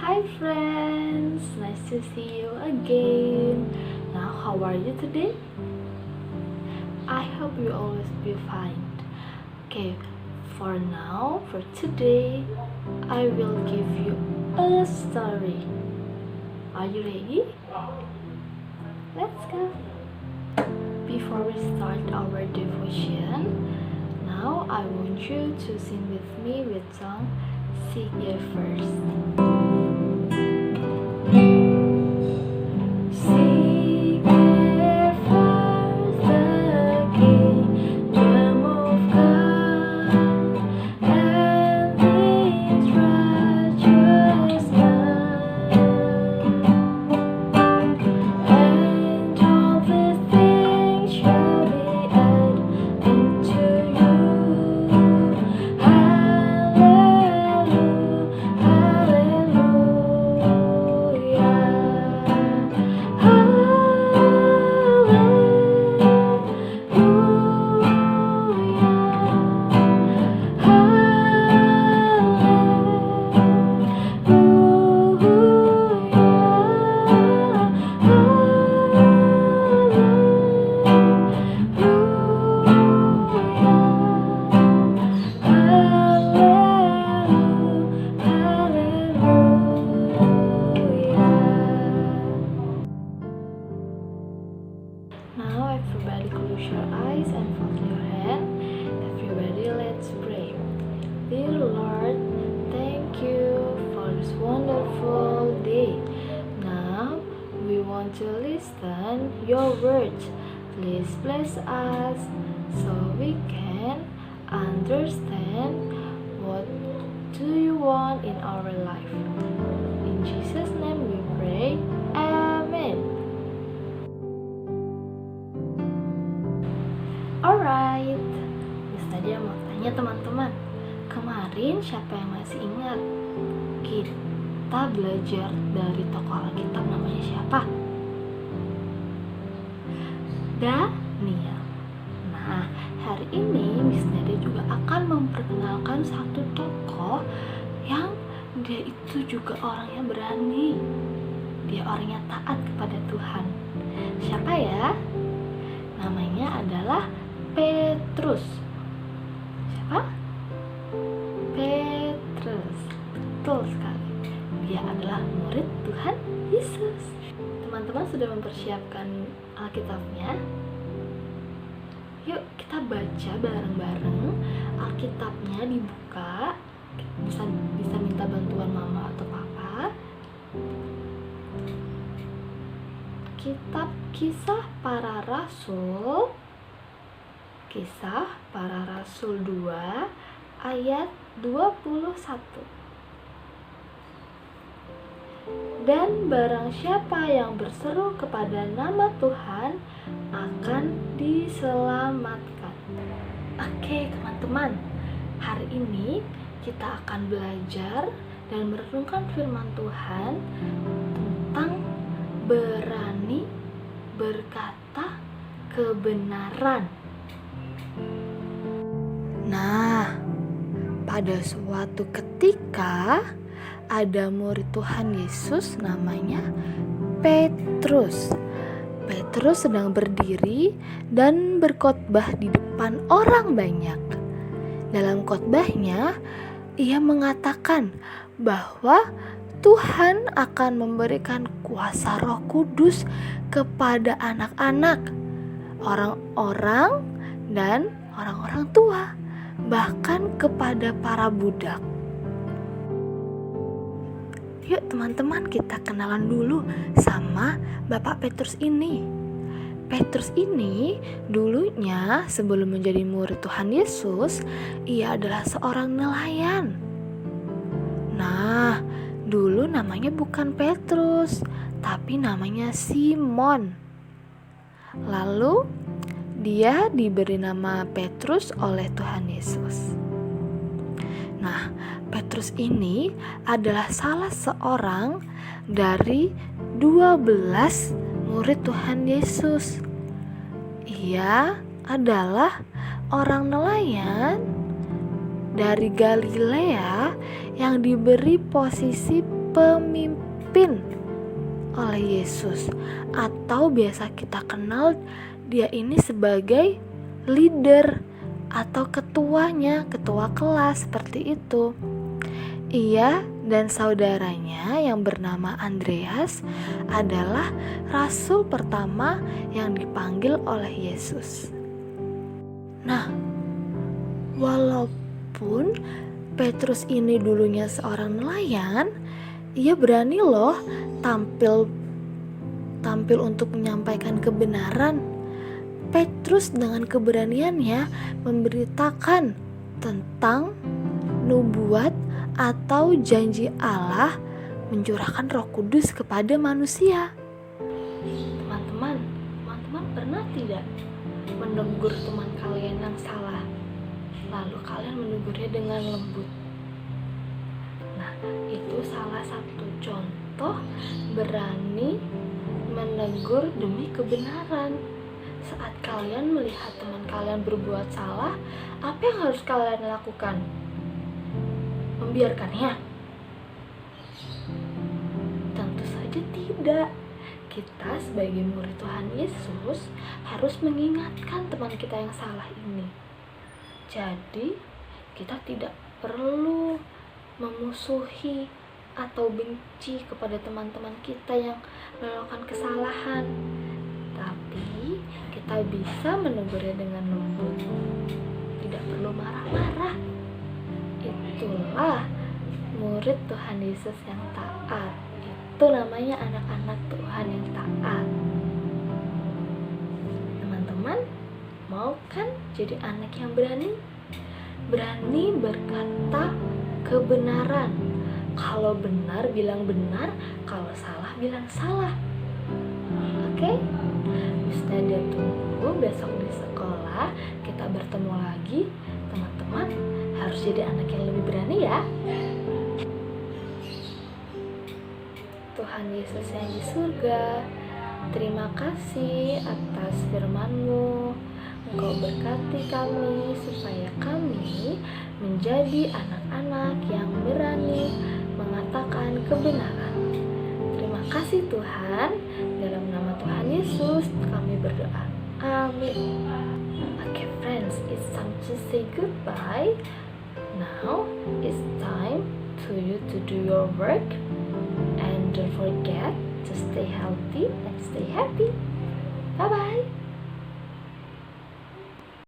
Hi friends, nice to see you again. Now, how are you today? I hope you always be fine. Okay, for today, I will give you a story. Are you ready? Let's go. Before we start our devotion, now I want you to sing with me with song Seek Ye First. Seek ye first the kingdom of God and His righteousness, and all these things shall be added unto you. Now everybody close your eyes and fold your hand. Everybody, let's pray. Dear Lord, thank you for this wonderful day. Now we want to listen your words. Please bless us so we can understand what do you want in our life. In Jesus' name we pray. Amen. Alright, Miss Nadia mau tanya teman-teman, kemarin siapa yang masih ingat kita belajar dari tokoh Alkitab namanya siapa? Daniel. Nah, hari ini Miss Nadia juga akan memperkenalkan satu tokoh yang dia itu juga orangnya berani. Dia orangnya taat kepada Tuhan. Siapa ya? Namanya adalah Petrus. Siapa? Petrus. Betul sekali. Dia adalah murid Tuhan Yesus. Teman-teman sudah mempersiapkan Alkitabnya? Yuk kita baca bareng-bareng. Alkitabnya dibuka. Bisa minta bantuan mama atau papa. Kitab Kisah Para Rasul, Kisah Para Rasul 2 ayat 21. Dan barang siapa yang berseru kepada nama Tuhan akan diselamatkan. Oke teman-teman, hari ini kita akan belajar dan merenungkan firman Tuhan tentang berani berkata kebenaran. Nah, pada suatu ketika ada murid Tuhan Yesus namanya Petrus. Petrus sedang berdiri dan berkhotbah di depan orang banyak. Dalam khotbahnya, ia mengatakan bahwa Tuhan akan memberikan kuasa Roh Kudus kepada anak-anak, orang-orang dan orang-orang tua, bahkan kepada para budak. Yuk teman-teman, kita kenalan dulu sama Bapak Petrus ini. Petrus ini dulunya sebelum menjadi murid Tuhan Yesus, ia adalah seorang nelayan. Nah, dulu namanya bukan Petrus, tapi namanya Simon. Lalu dia diberi nama Petrus oleh Tuhan Yesus. Nah, Petrus ini adalah salah seorang dari 12 murid Tuhan Yesus. Ia adalah orang nelayan dari Galilea yang diberi posisi pemimpin oleh Yesus, atau biasa kita kenal dia ini sebagai leader atau ketuanya, ketua kelas seperti itu. Ia dan saudaranya yang bernama Andreas adalah rasul pertama yang dipanggil oleh Yesus. Nah, walaupun Petrus ini dulunya seorang nelayan, ia berani loh tampil untuk menyampaikan kebenaran. Petrus dengan keberaniannya memberitakan tentang nubuat atau janji Allah mencurahkan Roh Kudus kepada manusia. Teman-teman pernah tidak menegur teman kalian yang salah, lalu kalian menegurnya dengan lembut? Nah, itu salah satu contoh berani menegur demi kebenaran. Saat kalian melihat teman kalian berbuat salah, apa yang harus kalian lakukan? Membiarkannya? Tentu saja tidak. Kita sebagai murid Tuhan Yesus harus mengingatkan teman kita yang salah ini. Jadi, kita tidak perlu memusuhi atau benci kepada teman-teman kita yang melakukan kesalahan, tapi kita bisa menegurnya dengan lembut, tidak perlu marah-marah. Itulah murid Tuhan Yesus yang taat. Itu namanya anak-anak Tuhan yang taat. Teman-teman, mau kan jadi anak yang berani? Berani berkata kebenaran. Kalau benar bilang benar, kalau salah bilang salah. Oke? Ustazah tunggu besok di sekolah kita bertemu lagi. Teman-teman harus jadi anak yang lebih berani ya. Tuhan Yesus yang di surga, terima kasih atas firman-Mu. Engkau berkati kami supaya kami menjadi anak-anak yang berani mengatakan kebenaran. Terima kasih Tuhan. Dalam nama Tuhan Yesus kami berdoa. Amin. Okay friends, it's time to say goodbye. Now it's time for you to do your work, and don't forget to stay healthy and stay happy. Bye bye.